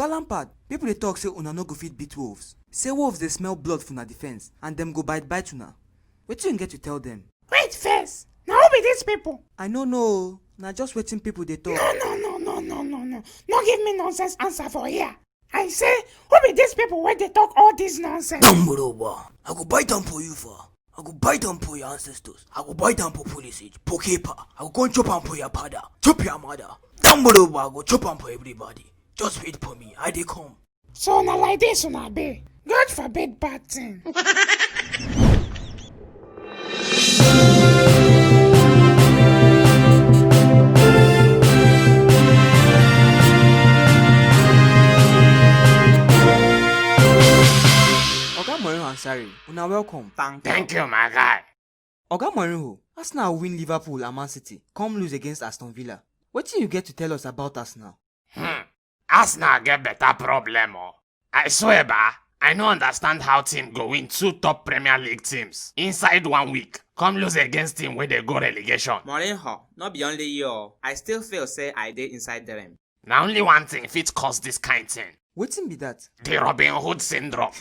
Oga Lampard, people dey talk say una no go fit beat Wolves. Say Wolves dey smell blood for una defense and dem go bite una. Wetin you get to tell them? Wait first, na who be dis people? I no know, na just wetin people dey talk. No give me nonsense answer for here. I say, who be dis people wey dey talk all this nonsense? Dumburoba, I go bite am for you for. I go bite am for your ancestors. I go bite am for Pulisic, for Kepa. I go go chop am for your father, chop your mother. Dumburoba, I go chop am for everybody. Just wait for me, I dey come. So na like this una be. God forbid bad thing. Oga Mourinho and Sarri, una welcome. Thank you, my guy. Oga Mourinho, Arsenal win Liverpool and Man City, come lose against Aston Villa. Wetin you get to tell us about Arsenal? Arsenal get better problem oh. I swear ba, I no understand how team go win 2 top Premier League teams inside 1 week. Come lose against team where they go relegation. Mourinho, not be only you. I still feel say I dey inside them. Now only one thing fit cause this kind thing. Wetin be that? The Robin Hood syndrome.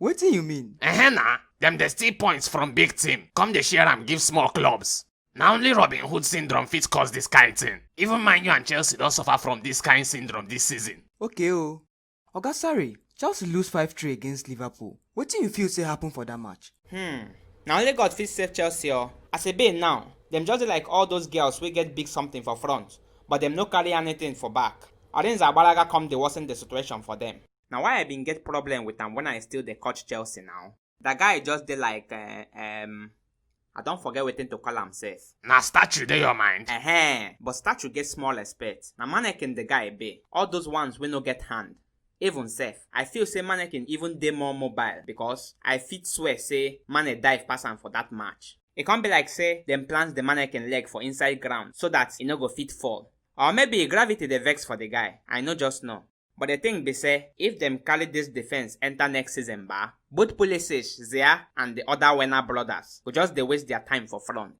Wetin you mean? Nah, them dey steal points from big team. Come they share am give small clubs. Now only Robin Hood syndrome fit cause this kind thing. Even Man U and Chelsea don't suffer from this kind syndrome this season. Okay oh. Oga Sarri, Chelsea lose 5-3 against Liverpool. Wetin you feel say happen for that match? Now only God fit save Chelsea oh. As a bit now, them just dey like all those girls wey get big something for front, but them no carry anything for back. Arinze Abalaga come dey worsen the situation for them. Now why I been get problem with am when I still dey coach Chelsea now? That guy just dey like I don't forget wetin to call himself. Now statue dey your mind. But statue get small respect. Now mannequin the guy be. All those ones we no get hand. Even safe. I feel say mannequin even dey more mobile because I fit swear say Mane dive pass am for that match. It can't be like say them plant the mannequin leg for inside ground so that e no go fit fall. Or maybe gravity dey vex for the guy. I no just know. But the thing be say, if them carry this defense enter next season ba, both Pulisic, Zia and the other Werner brothers go just dey waste their time for front.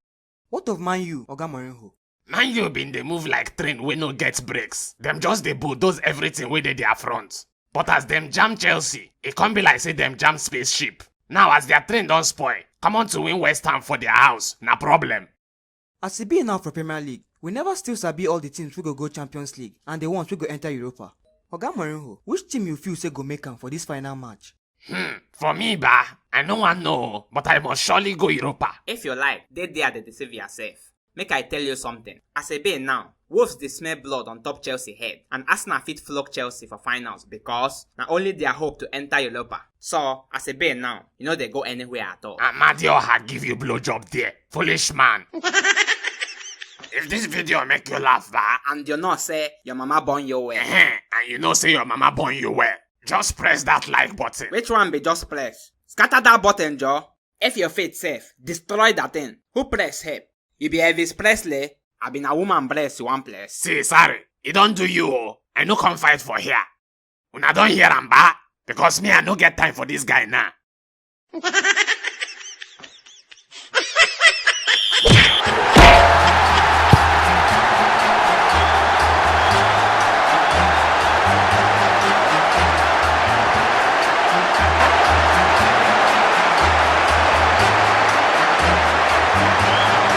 What of Man U, Oga Mourinho? Man U been dey move like train wey no get brakes. Them just dey bulldoze everything wey dey their front. But as them jam Chelsea, it can't be like say them jam spaceship. Now as their train don't spoil, come on to win West Ham for their house, na problem. As e be now for Premier League, we never still sabi all the teams wey go Champions League and the ones wey go enter Europa. Oga Mourinho, which team you feel say go make am for this final match? For me ba, I no wan know, but I must surely go Europa. If you like, they there to deceive yourself. Make I tell you something. As a be now, Wolves dey smell blood on top Chelsea head, and Arsenal fit flog Chelsea for finals because na only their hope to enter Europa. So, as a be now, you know they go anywhere at all. Amadioha give you blowjob there, foolish man. If this video make you laugh ba, and you know say your mama born you well, and you know say your mama born you well, just press that like button. Which one be just press? Scatter that button, Joe. If your faith safe, destroy that thing. Who press help? You be Elvis Presley? I been a woman bless you one place. See, sorry, it don't do you oh. I no come fight for here. Una don't hear am ba? Because me I no get time for this guy now.